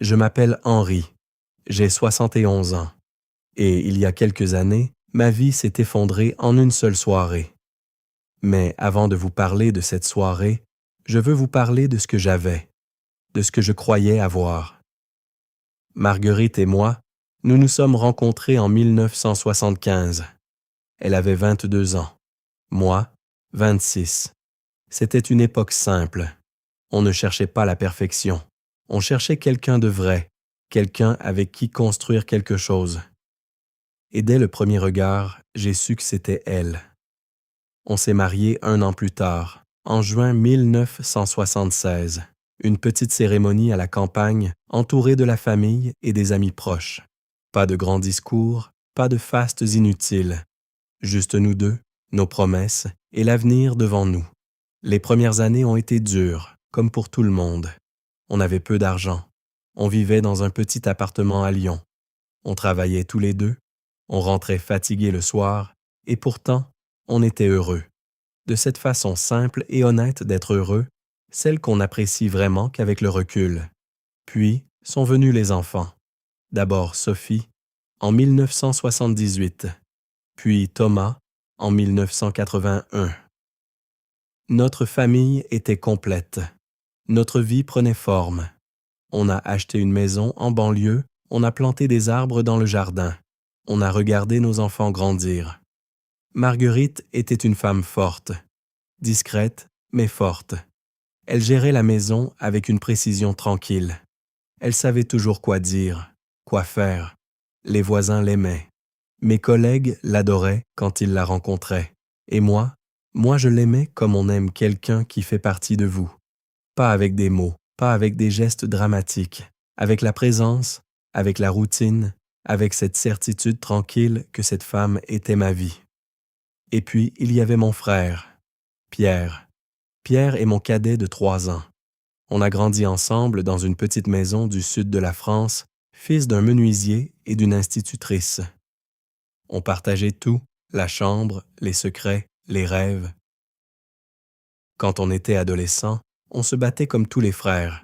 Je m'appelle Henri, j'ai 71 ans, et il y a quelques années, ma vie s'est effondrée en une seule soirée. Mais avant de vous parler de cette soirée, je veux vous parler de ce que j'avais, de ce que je croyais avoir. Marguerite et moi, nous nous sommes rencontrés en 1975. Elle avait 22 ans, moi, 26. C'était une époque simple. On ne cherchait pas la perfection. On cherchait quelqu'un de vrai, quelqu'un avec qui construire quelque chose. Et dès le premier regard, j'ai su que c'était elle. On s'est mariés 1 an plus tard, en juin 1976. Une petite cérémonie à la campagne, entourée de la famille et des amis proches. Pas de grands discours, pas de fastes inutiles. Juste nous deux, nos promesses et l'avenir devant nous. Les premières années ont été dures, comme pour tout le monde. On avait peu d'argent. On vivait dans un petit appartement à Lyon. On travaillait tous les deux. On rentrait fatigué le soir. Et pourtant, on était heureux. De cette façon simple et honnête d'être heureux, celle qu'on apprécie vraiment qu'avec le recul. Puis sont venus les enfants. D'abord Sophie, en 1978, puis Thomas, en 1981. Notre famille était complète. Notre vie prenait forme. On a acheté une maison en banlieue, on a planté des arbres dans le jardin. On a regardé nos enfants grandir. Marguerite était une femme forte, discrète, mais forte. Elle gérait la maison avec une précision tranquille. Elle savait toujours quoi dire, quoi faire. Les voisins l'aimaient. Mes collègues l'adoraient quand ils la rencontraient. Et moi je l'aimais comme on aime quelqu'un qui fait partie de vous. Pas avec des mots, pas avec des gestes dramatiques, avec la présence, avec la routine, avec cette certitude tranquille que cette femme était ma vie. Et puis, il y avait mon frère, Pierre. Pierre est mon cadet de 3 ans. On a grandi ensemble dans une petite maison du sud de la France, fils d'un menuisier et d'une institutrice. On partageait tout, la chambre, les secrets, les rêves. Quand on était adolescent, on se battait comme tous les frères.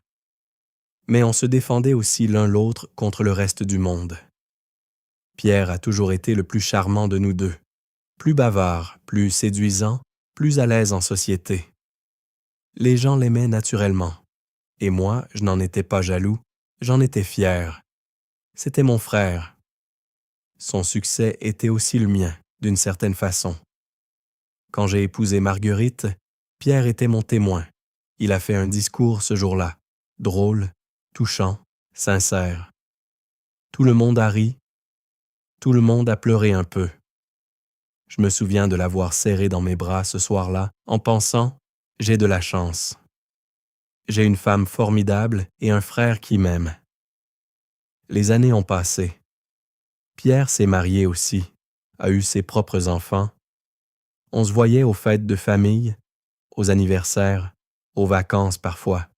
Mais on se défendait aussi l'un l'autre contre le reste du monde. Pierre a toujours été le plus charmant de nous deux, plus bavard, plus séduisant, plus à l'aise en société. Les gens l'aimaient naturellement. Et moi, je n'en étais pas jaloux, j'en étais fier. C'était mon frère. Son succès était aussi le mien, d'une certaine façon. Quand j'ai épousé Marguerite, Pierre était mon témoin. Il a fait un discours ce jour-là, drôle, touchant, sincère. Tout le monde a ri, tout le monde a pleuré un peu. Je me souviens de l'avoir serré dans mes bras ce soir-là, en pensant « j'ai de la chance ». J'ai une femme formidable et un frère qui m'aime. Les années ont passé. Pierre s'est marié aussi, a eu ses propres enfants. On se voyait aux fêtes de famille, aux anniversaires, aux vacances parfois.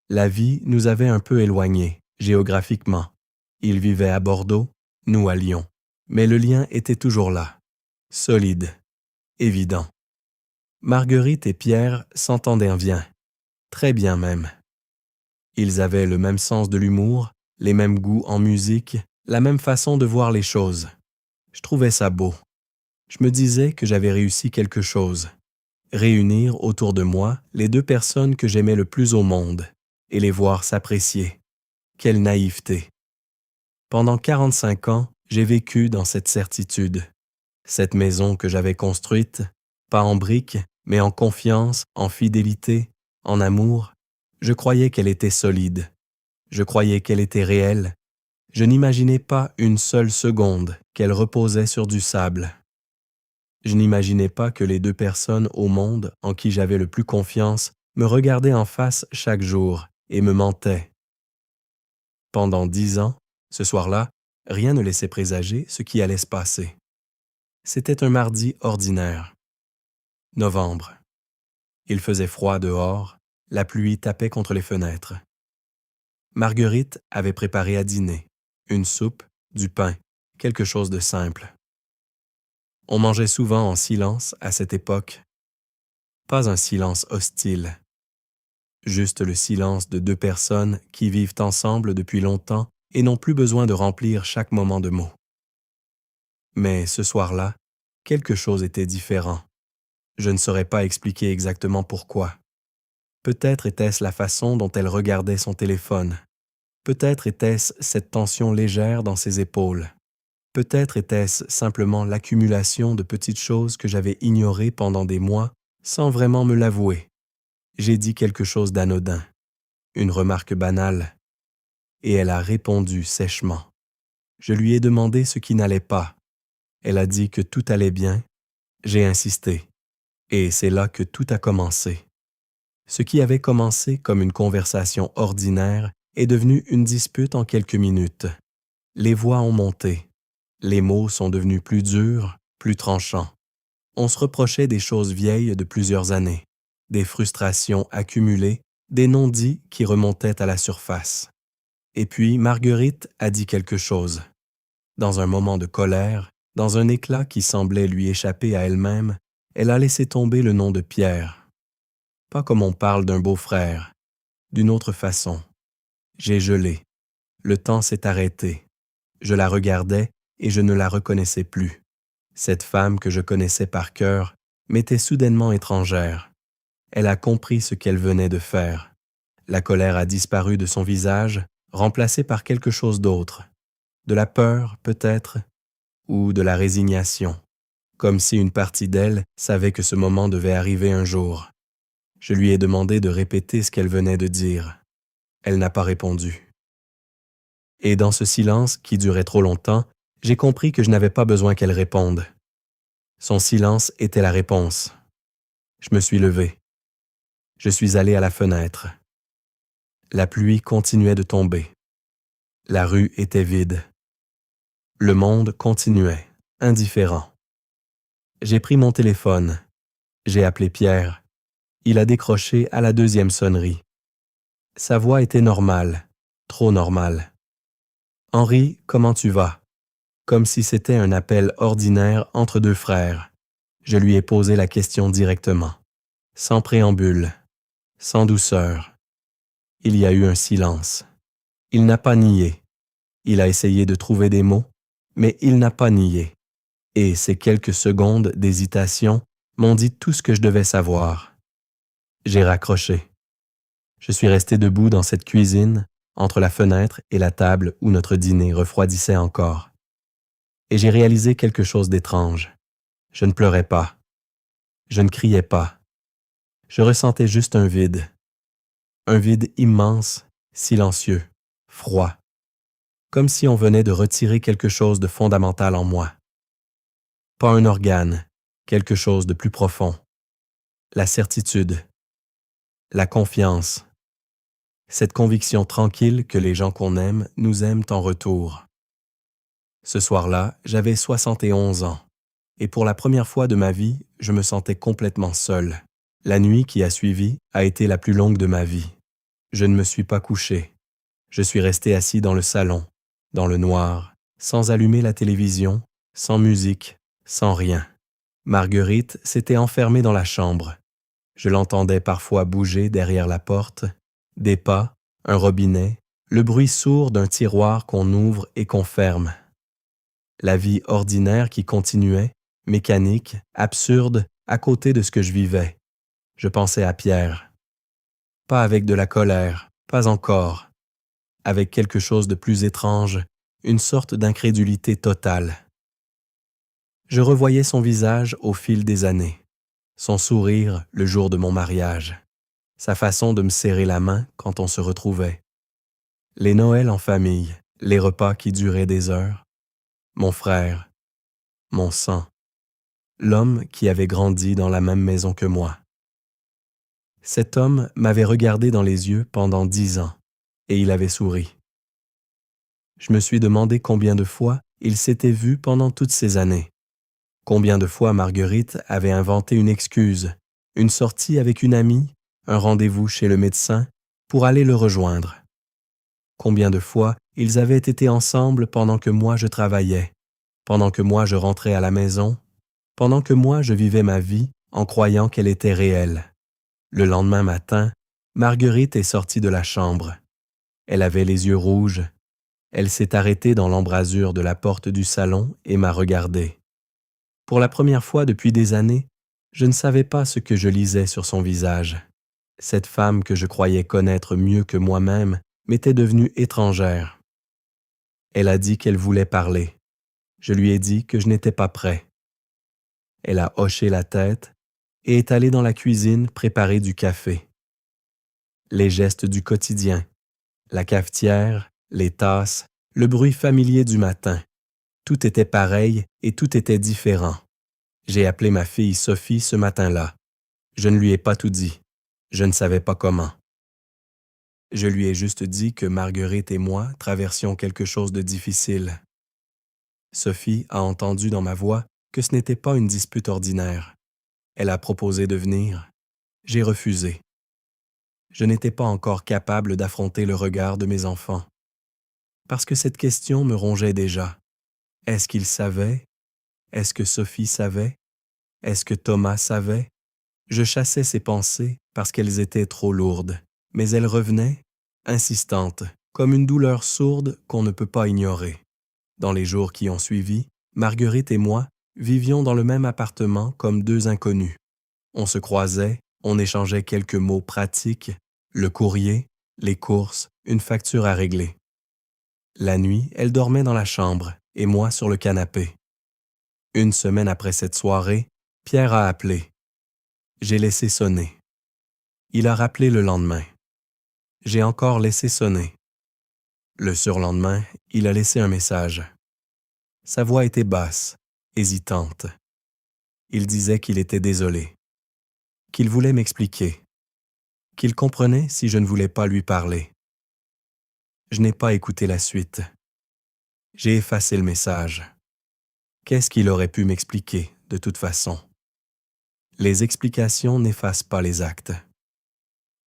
La vie nous avait un peu éloignés, géographiquement. Il vivait à Bordeaux, nous à Lyon. Mais le lien était toujours là, solide, évident. Marguerite et Pierre s'entendaient bien, très bien même. Ils avaient le même sens de l'humour, les mêmes goûts en musique, la même façon de voir les choses. Je trouvais ça beau. Je me disais que j'avais réussi quelque chose. Réunir autour de moi les deux personnes que j'aimais le plus au monde et les voir s'apprécier. Quelle naïveté! Pendant 45 ans, j'ai vécu dans cette certitude. Cette maison que j'avais construite, pas en briques, mais en confiance, en fidélité, en amour, je croyais qu'elle était solide. Je croyais qu'elle était réelle. Je n'imaginais pas une seule seconde qu'elle reposait sur du sable. Je n'imaginais pas que les deux personnes au monde en qui j'avais le plus confiance me regardaient en face chaque jour et me mentaient. Pendant 10 ans, ce soir-là, rien ne laissait présager ce qui allait se passer. C'était un mardi ordinaire. Novembre. Il faisait froid dehors, la pluie tapait contre les fenêtres. Marguerite avait préparé à dîner, une soupe, du pain, quelque chose de simple. On mangeait souvent en silence à cette époque. Pas un silence hostile. juste le silence de deux personnes qui vivent ensemble depuis longtemps et n'ont plus besoin de remplir chaque moment de mots. Mais ce soir-là, quelque chose était différent. Je ne saurais pas expliquer exactement pourquoi. Peut-être était-ce la façon dont elle regardait son téléphone. Peut-être était-ce cette tension légère dans ses épaules. Peut-être était-ce simplement l'accumulation de petites choses que j'avais ignorées pendant des mois sans vraiment me l'avouer. J'ai dit quelque chose d'anodin, une remarque banale, et elle a répondu sèchement. Je lui ai demandé ce qui n'allait pas. Elle a dit que tout allait bien. J'ai insisté, et c'est là que tout a commencé. Ce qui avait commencé comme une conversation ordinaire est devenu une dispute en quelques minutes. Les voix ont monté. Les mots sont devenus plus durs, plus tranchants. On se reprochait des choses vieilles de plusieurs années, des frustrations accumulées, des non-dits qui remontaient à la surface. Et puis Marguerite a dit quelque chose. Dans un moment de colère, dans un éclat qui semblait lui échapper à elle-même, elle a laissé tomber le nom de Pierre. Pas comme on parle d'un beau-frère, d'une autre façon. J'ai gelé. Le temps s'est arrêté. Je la regardais et je ne la reconnaissais plus. Cette femme que je connaissais par cœur m'était soudainement étrangère. Elle a compris ce qu'elle venait de faire. La colère a disparu de son visage, remplacée par quelque chose d'autre. De la peur, peut-être, ou de la résignation, comme si une partie d'elle savait que ce moment devait arriver un jour. Je lui ai demandé de répéter ce qu'elle venait de dire. Elle n'a pas répondu. Et dans ce silence qui durait trop longtemps, j'ai compris que je n'avais pas besoin qu'elle réponde. Son silence était la réponse. Je me suis levé. Je suis allé à la fenêtre. La pluie continuait de tomber. La rue était vide. Le monde continuait, indifférent. J'ai pris mon téléphone. J'ai appelé Pierre. Il a décroché à la deuxième sonnerie. Sa voix était normale, trop normale. « Henri, comment tu vas ?» Comme si c'était un appel ordinaire entre deux frères. Je lui ai posé la question directement, sans préambule, sans douceur. Il y a eu un silence. Il n'a pas nié. Il a essayé de trouver des mots, mais il n'a pas nié. Et ces quelques secondes d'hésitation m'ont dit tout ce que je devais savoir. J'ai raccroché. Je suis resté debout dans cette cuisine, entre la fenêtre et la table où notre dîner refroidissait encore. Et j'ai réalisé quelque chose d'étrange. Je ne pleurais pas. Je ne criais pas. Je ressentais juste un vide. Un vide immense, silencieux, froid. Comme si on venait de retirer quelque chose de fondamental en moi. Pas un organe, quelque chose de plus profond. La certitude. La confiance. Cette conviction tranquille que les gens qu'on aime nous aiment en retour. Ce soir-là, j'avais 71 ans. Et pour la première fois de ma vie, je me sentais complètement seul. La nuit qui a suivi a été la plus longue de ma vie. Je ne me suis pas couché. Je suis resté assis dans le salon, dans le noir, sans allumer la télévision, sans musique, sans rien. Marguerite s'était enfermée dans la chambre. Je l'entendais parfois bouger derrière la porte, des pas, un robinet, le bruit sourd d'un tiroir qu'on ouvre et qu'on ferme. La vie ordinaire qui continuait, mécanique, absurde, à côté de ce que je vivais. Je pensais à Pierre. Pas avec de la colère, pas encore. Avec quelque chose de plus étrange, une sorte d'incrédulité totale. Je revoyais son visage au fil des années, son sourire le jour de mon mariage, sa façon de me serrer la main quand on se retrouvait. Les Noëls en famille, les repas qui duraient des heures, mon frère, mon sang, l'homme qui avait grandi dans la même maison que moi. Cet homme m'avait regardé dans les yeux pendant 10 ans, et il avait souri. Je me suis demandé combien de fois il s'était vu pendant toutes ces années. Combien de fois Marguerite avait inventé une excuse, une sortie avec une amie, un rendez-vous chez le médecin pour aller le rejoindre. Combien de fois ils avaient été ensemble pendant que moi je travaillais, pendant que moi je rentrais à la maison, pendant que moi je vivais ma vie en croyant qu'elle était réelle. Le lendemain matin, Marguerite est sortie de la chambre. Elle avait les yeux rouges. Elle s'est arrêtée dans l'embrasure de la porte du salon et m'a regardé. Pour la première fois depuis des années, je ne savais pas ce que je lisais sur son visage. Cette femme que je croyais connaître mieux que moi-même m'était devenue étrangère. Elle a dit qu'elle voulait parler. Je lui ai dit que je n'étais pas prêt. Elle a hoché la tête et est allée dans la cuisine préparer du café. Les gestes du quotidien, la cafetière, les tasses, le bruit familier du matin, tout était pareil et tout était différent. J'ai appelé ma fille Sophie ce matin-là. Je ne lui ai pas tout dit. Je ne savais pas comment. Je lui ai juste dit que Marguerite et moi traversions quelque chose de difficile. Sophie a entendu dans ma voix que ce n'était pas une dispute ordinaire. Elle a proposé de venir. J'ai refusé. Je n'étais pas encore capable d'affronter le regard de mes enfants. Parce que cette question me rongeait déjà. Est-ce qu'ils savaient? Est-ce que Sophie savait? Est-ce que Thomas savait? Je chassais ces pensées parce qu'elles étaient trop lourdes, mais elles revenaient, insistantes, comme une douleur sourde qu'on ne peut pas ignorer. Dans les jours qui ont suivi, Marguerite et moi vivions dans le même appartement comme deux inconnus. On se croisait, on échangeait quelques mots pratiques, le courrier, les courses, une facture à régler. La nuit, elle dormait dans la chambre et moi sur le canapé. Une semaine après cette soirée, Pierre a appelé. J'ai laissé sonner. Il a rappelé le lendemain. J'ai encore laissé sonner. Le surlendemain, il a laissé un message. Sa voix était basse, hésitante. Il disait qu'il était désolé, qu'il voulait m'expliquer, qu'il comprenait si je ne voulais pas lui parler. Je n'ai pas écouté la suite. J'ai effacé le message. Qu'est-ce qu'il aurait pu m'expliquer, de toute façon? Les explications n'effacent pas les actes.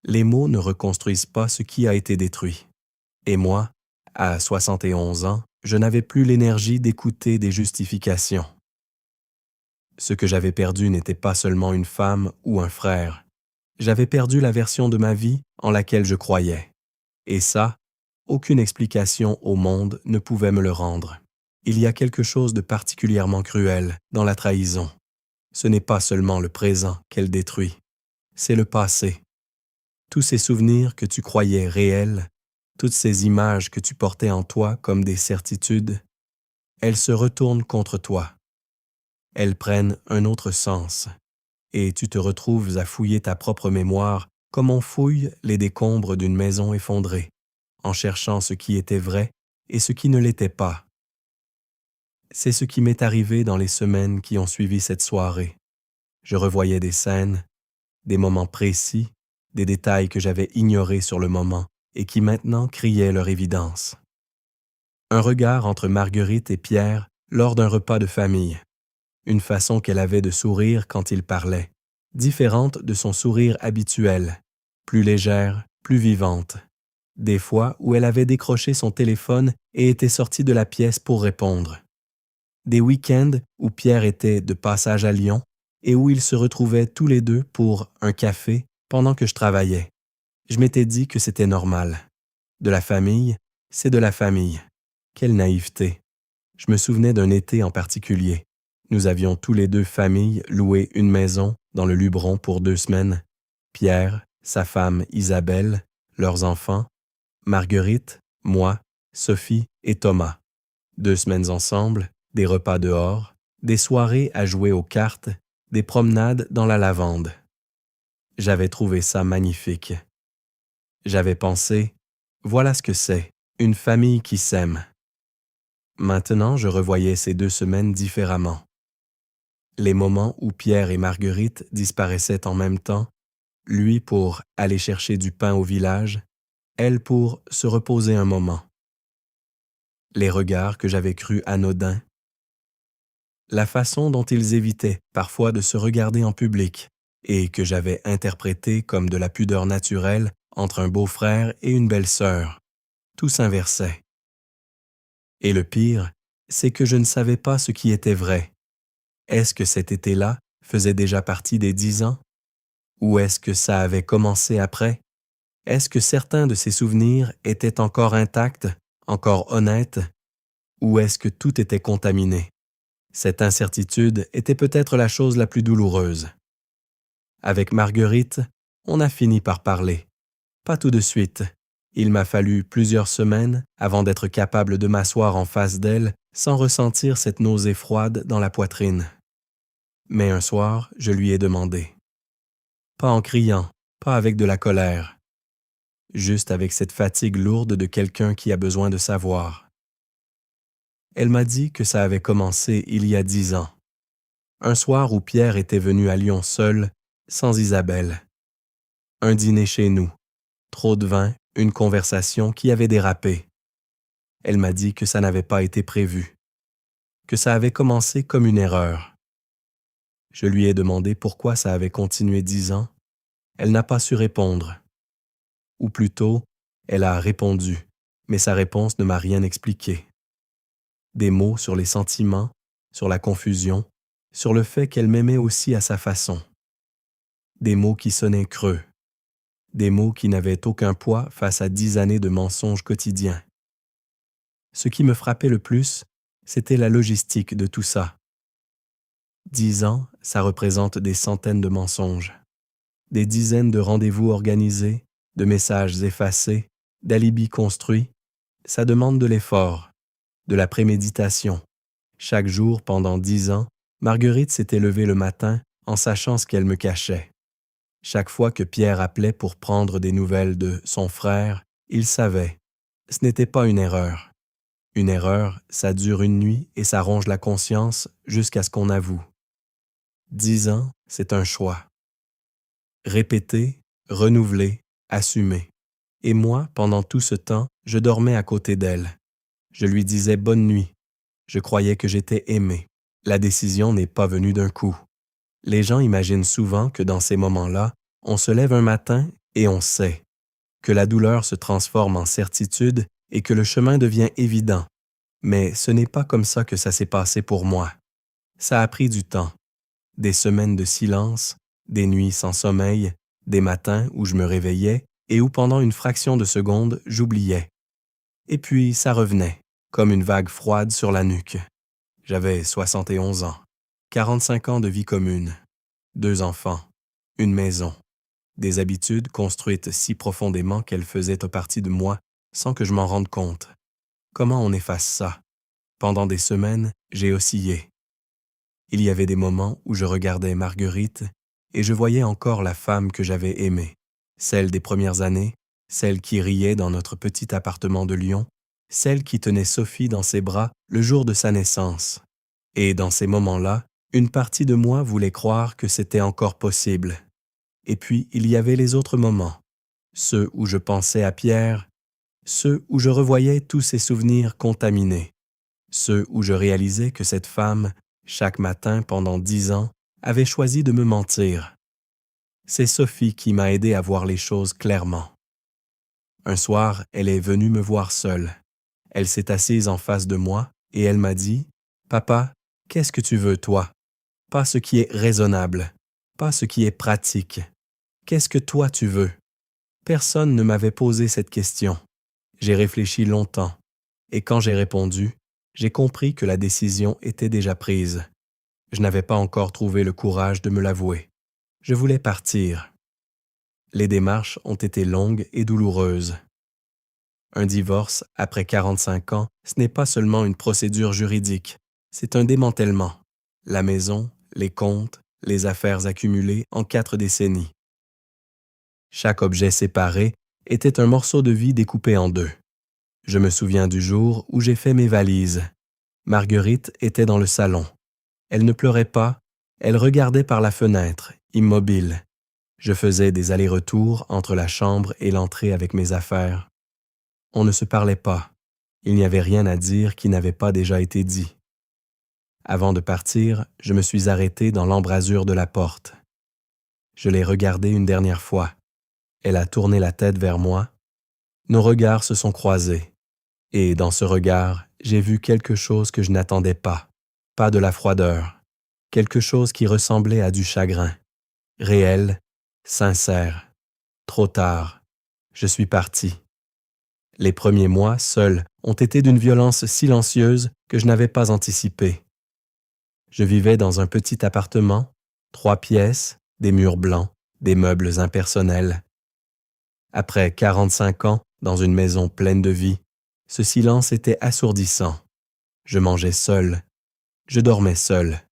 Les mots ne reconstruisent pas ce qui a été détruit. Et moi, à 71 ans, je n'avais plus l'énergie d'écouter des justifications. Ce que j'avais perdu n'était pas seulement une femme ou un frère. J'avais perdu la version de ma vie en laquelle je croyais. Et ça, aucune explication au monde ne pouvait me le rendre. Il y a quelque chose de particulièrement cruel dans la trahison. Ce n'est pas seulement le présent qu'elle détruit, c'est le passé. Tous ces souvenirs que tu croyais réels, toutes ces images que tu portais en toi comme des certitudes, elles se retournent contre toi. Elles prennent un autre sens, et tu te retrouves à fouiller ta propre mémoire comme on fouille les décombres d'une maison effondrée, en cherchant ce qui était vrai et ce qui ne l'était pas. C'est ce qui m'est arrivé dans les semaines qui ont suivi cette soirée. Je revoyais des scènes, des moments précis, des détails que j'avais ignorés sur le moment et qui maintenant criaient leur évidence. Un regard entre Marguerite et Pierre lors d'un repas de famille. Une façon qu'elle avait de sourire quand il parlait, différente de son sourire habituel, plus légère, plus vivante. Des fois où elle avait décroché son téléphone et était sortie de la pièce pour répondre. Des week-ends où Pierre était de passage à Lyon et où ils se retrouvaient tous les deux pour un café pendant que je travaillais. Je m'étais dit que c'était normal. De la famille, c'est de la famille. Quelle naïveté. Je me souvenais d'un été en particulier. Nous avions tous les deux familles loué une maison dans le Luberon pour 2 semaines. Pierre, sa femme Isabelle, leurs enfants, Marguerite, moi, Sophie et Thomas. 2 semaines ensemble, des repas dehors, des soirées à jouer aux cartes, des promenades dans la lavande. J'avais trouvé ça magnifique. J'avais pensé, voilà ce que c'est, une famille qui s'aime. Maintenant, je revoyais ces 2 semaines différemment. Les moments où Pierre et Marguerite disparaissaient en même temps, lui pour aller chercher du pain au village, elle pour se reposer un moment. Les regards que j'avais crus anodins, la façon dont ils évitaient parfois de se regarder en public et que j'avais interprété comme de la pudeur naturelle entre un beau-frère et une belle-sœur, tout s'inversait. Et le pire, c'est que je ne savais pas ce qui était vrai. Est-ce que cet été-là faisait déjà partie des 10 ans? Ou est-ce que ça avait commencé après? Est-ce que certains de ses souvenirs étaient encore intacts, encore honnêtes, ou est-ce que tout était contaminé? Cette incertitude était peut-être la chose la plus douloureuse. Avec Marguerite, on a fini par parler. Pas tout de suite. Il m'a fallu plusieurs semaines avant d'être capable de m'asseoir en face d'elle sans ressentir cette nausée froide dans la poitrine. Mais un soir, je lui ai demandé. Pas en criant, pas avec de la colère, juste avec cette fatigue lourde de quelqu'un qui a besoin de savoir. Elle m'a dit que ça avait commencé il y a 10 ans. Un soir où Pierre était venu à Lyon seul, sans Isabelle. Un dîner chez nous, trop de vin, une conversation qui avait dérapé. Elle m'a dit que ça n'avait pas été prévu, que ça avait commencé comme une erreur. Je lui ai demandé pourquoi ça avait continué 10 ans. Elle n'a pas su répondre. Ou plutôt, elle a répondu, mais sa réponse ne m'a rien expliqué. Des mots sur les sentiments, sur la confusion, sur le fait qu'elle m'aimait aussi à sa façon. Des mots qui sonnaient creux. Des mots qui n'avaient aucun poids face à 10 années de mensonges quotidiens. Ce qui me frappait le plus, c'était la logistique de tout ça. 10 ans, ça représente des centaines de mensonges, des dizaines de rendez-vous organisés, de messages effacés, d'alibis construits. Ça demande de l'effort, de la préméditation. Chaque jour, pendant 10 ans, Marguerite s'était levée le matin en sachant ce qu'elle me cachait. Chaque fois que Pierre appelait pour prendre des nouvelles de son frère, il savait. Ce n'était pas une erreur. Une erreur, ça dure une nuit et ça ronge la conscience jusqu'à ce qu'on avoue. 10 ans, c'est un choix. Répéter, renouveler, assumer. Et moi, pendant tout ce temps, je dormais à côté d'elle. Je lui disais bonne nuit. Je croyais que j'étais aimé. La décision n'est pas venue d'un coup. Les gens imaginent souvent que dans ces moments-là, on se lève un matin et on sait, que la douleur se transforme en certitude et que le chemin devient évident. Mais ce n'est pas comme ça que ça s'est passé pour moi. Ça a pris du temps. Des semaines de silence, des nuits sans sommeil, des matins où je me réveillais et où pendant une fraction de seconde, j'oubliais. Et puis ça revenait, comme une vague froide sur la nuque. J'avais 71 ans, 45 ans de vie commune, 2 enfants, une maison, des habitudes construites si profondément qu'elles faisaient partie de moi sans que je m'en rende compte. Comment on efface ça? Pendant des semaines, j'ai oscillé. Il y avait des moments où je regardais Marguerite et je voyais encore la femme que j'avais aimée, celle des premières années, celle qui riait dans notre petit appartement de Lyon, celle qui tenait Sophie dans ses bras le jour de sa naissance. Et dans ces moments-là, une partie de moi voulait croire que c'était encore possible. Et puis, il y avait les autres moments, ceux où je pensais à Pierre, ceux où je revoyais tous ces souvenirs contaminés, ceux où je réalisais que cette femme, chaque matin pendant 10 ans, avait choisi de me mentir. C'est Sophie qui m'a aidé à voir les choses clairement. Un soir, elle est venue me voir seule. Elle s'est assise en face de moi et elle m'a dit « Papa, qu'est-ce que tu veux, toi? Pas ce qui est raisonnable, pas ce qui est pratique. Qu'est-ce que toi tu veux? » Personne ne m'avait posé cette question. J'ai réfléchi longtemps et quand j'ai répondu, j'ai compris que la décision était déjà prise. Je n'avais pas encore trouvé le courage de me l'avouer. Je voulais partir. Les démarches ont été longues et douloureuses. Un divorce, après 45 ans, ce n'est pas seulement une procédure juridique, c'est un démantèlement. La maison, les comptes, les affaires accumulées en 4 décennies. Chaque objet séparé était un morceau de vie découpé en 2. Je me souviens du jour où j'ai fait mes valises. Marguerite était dans le salon. Elle ne pleurait pas, elle regardait par la fenêtre, immobile. Je faisais des allers-retours entre la chambre et l'entrée avec mes affaires. On ne se parlait pas. Il n'y avait rien à dire qui n'avait pas déjà été dit. Avant de partir, je me suis arrêté dans l'embrasure de la porte. Je l'ai regardée une dernière fois. Elle a tourné la tête vers moi. Nos regards se sont croisés. Et dans ce regard, j'ai vu quelque chose que je n'attendais pas. Pas de la froideur. Quelque chose qui ressemblait à du chagrin. Réel, sincère. Trop tard. Je suis parti. Les premiers mois, seuls, ont été d'une violence silencieuse que je n'avais pas anticipée. Je vivais dans un petit appartement, 3 pièces, des murs blancs, des meubles impersonnels. Après 45 ans, dans une maison pleine de vie, ce silence était assourdissant. Je mangeais seul, je dormais seul.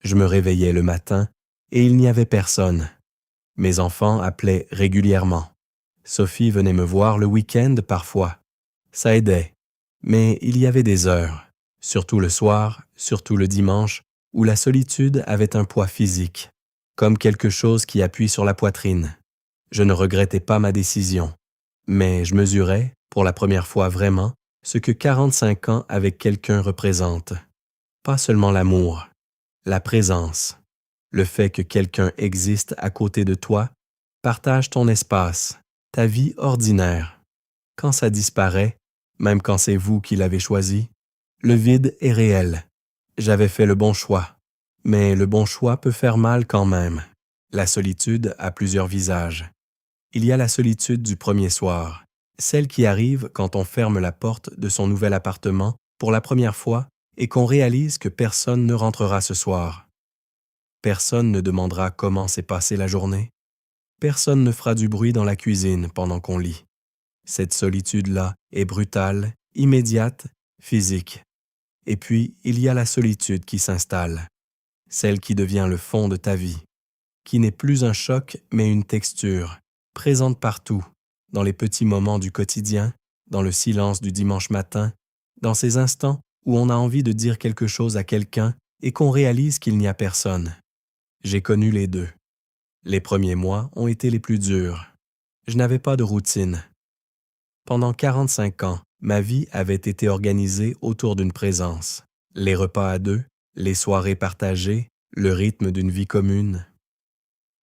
Je me réveillais le matin et il n'y avait personne. Mes enfants appelaient régulièrement. Sophie venait me voir le week-end parfois. Ça aidait, mais il y avait des heures, surtout le soir, surtout le dimanche, où la solitude avait un poids physique, comme quelque chose qui appuie sur la poitrine. Je ne regrettais pas ma décision, mais je mesurais, pour la première fois vraiment, ce que 45 ans avec quelqu'un représente. Pas seulement l'amour, la présence, le fait que quelqu'un existe à côté de toi, partage ton espace, ta vie ordinaire. Quand ça disparaît, même quand c'est vous qui l'avez choisi, le vide est réel. J'avais fait le bon choix, mais le bon choix peut faire mal quand même. La solitude a plusieurs visages. Il y a la solitude du premier soir, celle qui arrive quand on ferme la porte de son nouvel appartement pour la première fois et qu'on réalise que personne ne rentrera ce soir. Personne ne demandera comment s'est passée la journée. Personne ne fera du bruit dans la cuisine pendant qu'on lit. Cette solitude-là est brutale, immédiate, physique. Et puis, il y a la solitude qui s'installe, celle qui devient le fond de ta vie, qui n'est plus un choc mais une texture, présente partout, dans les petits moments du quotidien, dans le silence du dimanche matin, dans ces instants où on a envie de dire quelque chose à quelqu'un et qu'on réalise qu'il n'y a personne. J'ai connu les deux. Les premiers mois ont été les plus durs. Je n'avais pas de routine. Pendant 45 ans, ma vie avait été organisée autour d'une présence. Les repas à deux, les soirées partagées, le rythme d'une vie commune.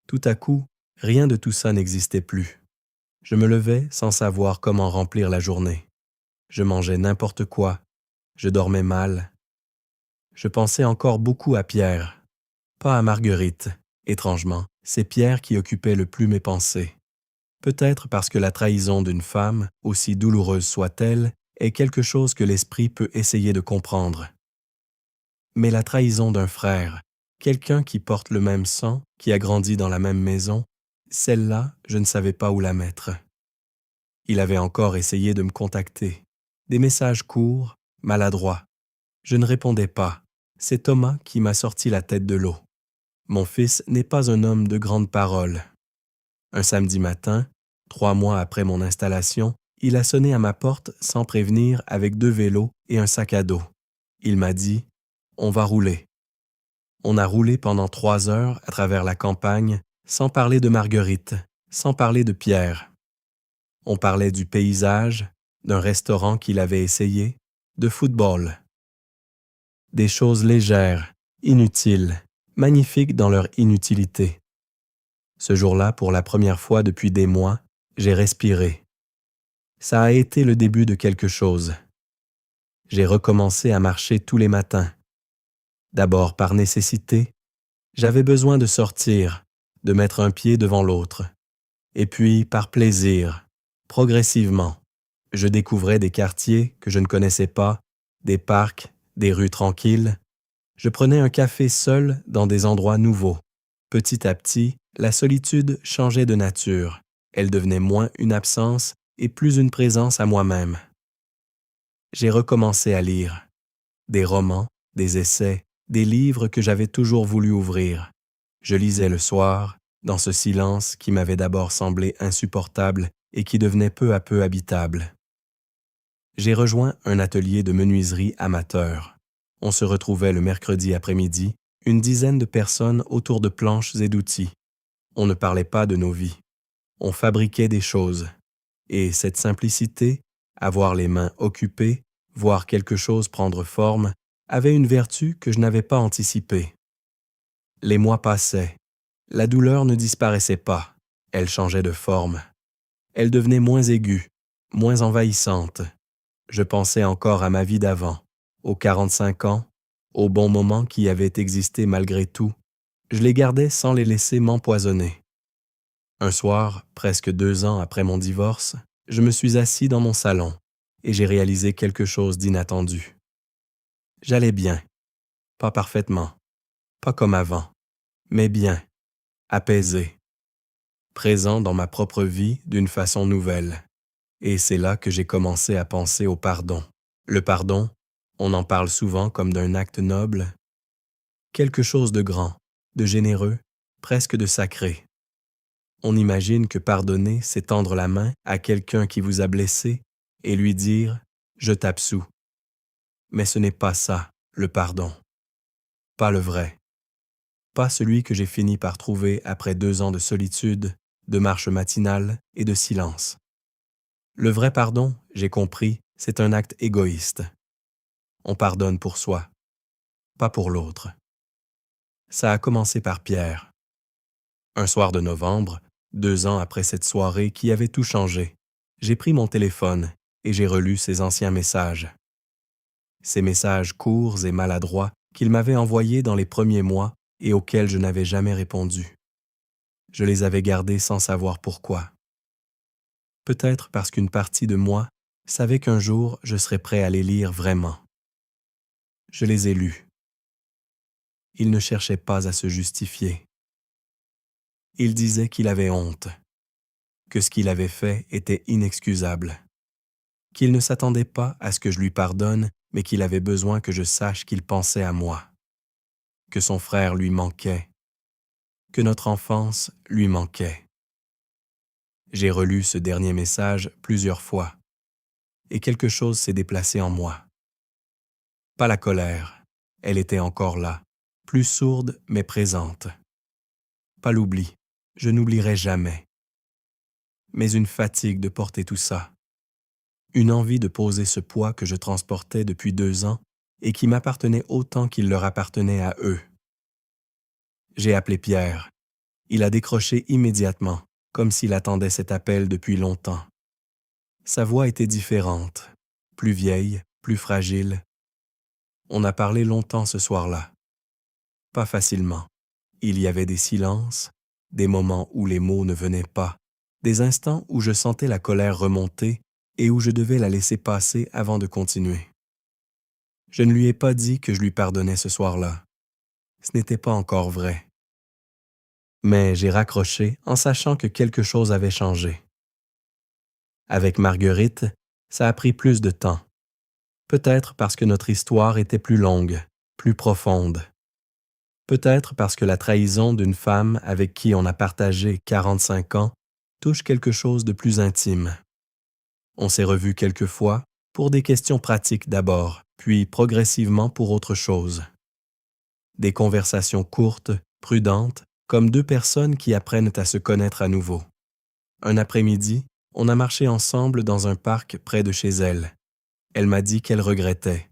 Tout à coup, rien de tout ça n'existait plus. Je me levais sans savoir comment remplir la journée. Je mangeais n'importe quoi. Je dormais mal. Je pensais encore beaucoup à Pierre, pas à Marguerite. Étrangement, c'est Pierre qui occupait le plus mes pensées. Peut-être parce que la trahison d'une femme, aussi douloureuse soit-elle, est quelque chose que l'esprit peut essayer de comprendre. Mais la trahison d'un frère, quelqu'un qui porte le même sang, qui a grandi dans la même maison, celle-là, je ne savais pas où la mettre. Il avait encore essayé de me contacter. Des messages courts, maladroits. Je ne répondais pas. C'est Thomas qui m'a sorti la tête de l'eau. Mon fils n'est pas un homme de grandes paroles. Un samedi matin, 3 mois après mon installation, il a sonné à ma porte sans prévenir avec 2 vélos et un sac à dos. Il m'a dit « On va rouler ». On a roulé pendant 3 heures à travers la campagne, sans parler de Marguerite, sans parler de Pierre. On parlait du paysage, d'un restaurant qu'il avait essayé, de football. Des choses légères, inutiles, magnifiques dans leur inutilité. Ce jour-là, pour la première fois depuis des mois, j'ai respiré. Ça a été le début de quelque chose. J'ai recommencé à marcher tous les matins. D'abord par nécessité, j'avais besoin de sortir, de mettre un pied devant l'autre. Et puis par plaisir, progressivement, je découvrais des quartiers que je ne connaissais pas, des parcs, des rues tranquilles. Je prenais un café seul dans des endroits nouveaux. Petit à petit, la solitude changeait de nature. Elle devenait moins une absence et plus une présence à moi-même. J'ai recommencé à lire. Des romans, des essais, des livres que j'avais toujours voulu ouvrir. Je lisais le soir, dans ce silence qui m'avait d'abord semblé insupportable et qui devenait peu à peu habitable. J'ai rejoint un atelier de menuiserie amateur. On se retrouvait le mercredi après-midi, une dizaine de personnes autour de planches et d'outils. On ne parlait pas de nos vies. On fabriquait des choses. Et cette simplicité, avoir les mains occupées, voir quelque chose prendre forme, avait une vertu que je n'avais pas anticipée. Les mois passaient. La douleur ne disparaissait pas. Elle changeait de forme. Elle devenait moins aiguë, moins envahissante. Je pensais encore à ma vie d'avant, aux 45 ans, aux bons moments qui avaient existé malgré tout. Je les gardais sans les laisser m'empoisonner. Un soir, presque 2 ans après mon divorce, je me suis assis dans mon salon et j'ai réalisé quelque chose d'inattendu. J'allais bien, pas parfaitement, pas comme avant, mais bien, apaisé, présent dans ma propre vie d'une façon nouvelle. Et c'est là que j'ai commencé à penser au pardon. Le pardon, on en parle souvent comme d'un acte noble, quelque chose de grand, de généreux, presque de sacré. On imagine que pardonner, c'est tendre la main à quelqu'un qui vous a blessé et lui dire « je t'absous ». Mais ce n'est pas ça, le pardon. Pas le vrai. Pas celui que j'ai fini par trouver après 2 ans de solitude, de marche matinale et de silence. Le vrai pardon, j'ai compris, c'est un acte égoïste. On pardonne pour soi, pas pour l'autre. Ça a commencé par Pierre. Un soir de novembre, 2 ans après cette soirée qui avait tout changé, j'ai pris mon téléphone et j'ai relu ses anciens messages. Ces messages courts et maladroits qu'il m'avait envoyés dans les premiers mois et auxquels je n'avais jamais répondu. Je les avais gardés sans savoir pourquoi. Peut-être parce qu'une partie de moi savait qu'un jour je serais prêt à les lire vraiment. Je les ai lus. Il ne cherchait pas à se justifier. Il disait qu'il avait honte, que ce qu'il avait fait était inexcusable, qu'il ne s'attendait pas à ce que je lui pardonne, mais qu'il avait besoin que je sache qu'il pensait à moi, que son frère lui manquait, que notre enfance lui manquait. J'ai relu ce dernier message plusieurs fois, et quelque chose s'est déplacé en moi. Pas la colère, elle était encore là, plus sourde mais présente. Pas l'oubli, je n'oublierai jamais. Mais une fatigue de porter tout ça. Une envie de poser ce poids que je transportais depuis 2 ans et qui m'appartenait autant qu'il leur appartenait à eux. J'ai appelé Pierre. Il a décroché immédiatement, comme s'il attendait cet appel depuis longtemps. Sa voix était différente, plus vieille, plus fragile. On a parlé longtemps ce soir-là. Pas facilement. Il y avait des silences, des moments où les mots ne venaient pas, des instants où je sentais la colère remonter et où je devais la laisser passer avant de continuer. Je ne lui ai pas dit que je lui pardonnais ce soir-là. Ce n'était pas encore vrai. Mais j'ai raccroché en sachant que quelque chose avait changé. Avec Marguerite, ça a pris plus de temps. Peut-être parce que notre histoire était plus longue, plus profonde. Peut-être parce que la trahison d'une femme avec qui on a partagé 45 ans touche quelque chose de plus intime. On s'est revus quelques fois, pour des questions pratiques d'abord, puis progressivement pour autre chose. Des conversations courtes, prudentes, comme deux personnes qui apprennent à se connaître à nouveau. Un après-midi, on a marché ensemble dans un parc près de chez elle. Elle m'a dit qu'elle regrettait.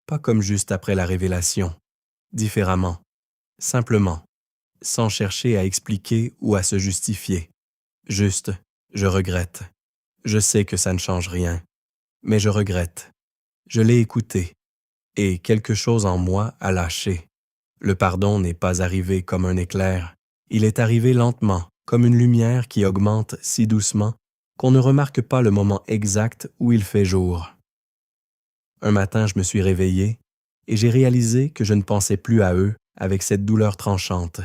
Pas comme juste après la révélation. Différemment. Simplement. Sans chercher à expliquer ou à se justifier. Juste, je regrette. Je sais que ça ne change rien. Mais je regrette. Je l'ai écouté. Et quelque chose en moi a lâché. Le pardon n'est pas arrivé comme un éclair. Il est arrivé lentement, comme une lumière qui augmente si doucement qu'on ne remarque pas le moment exact où il fait jour. Un matin, je me suis réveillé et j'ai réalisé que je ne pensais plus à eux avec cette douleur tranchante.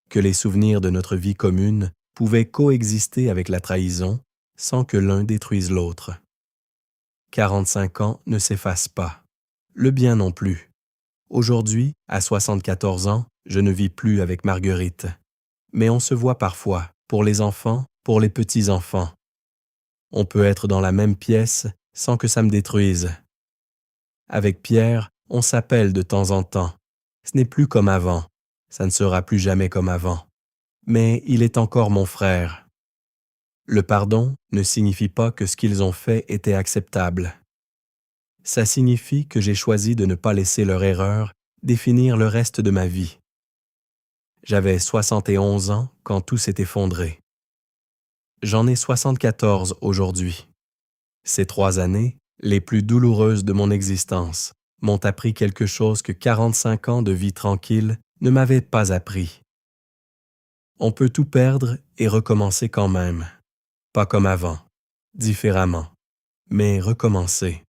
Que les souvenirs de notre vie commune pouvaient coexister avec la trahison sans que l'un détruise l'autre. 45 ans ne s'effacent pas. Le bien non plus. Aujourd'hui, à 74 ans, je ne vis plus avec Marguerite. Mais on se voit parfois, pour les enfants, pour les petits-enfants. On peut être dans la même pièce sans que ça me détruise. Avec Pierre, on s'appelle de temps en temps. Ce n'est plus comme avant. Ça ne sera plus jamais comme avant. Mais il est encore mon frère. Le pardon ne signifie pas que ce qu'ils ont fait était acceptable. Ça signifie que j'ai choisi de ne pas laisser leur erreur définir le reste de ma vie. J'avais 71 ans quand tout s'est effondré. J'en ai 74 aujourd'hui. Ces 3 années, les plus douloureuses de mon existence, m'ont appris quelque chose que 45 ans de vie tranquille ne m'avaient pas appris. On peut tout perdre et recommencer quand même. Pas comme avant, différemment, mais recommencer.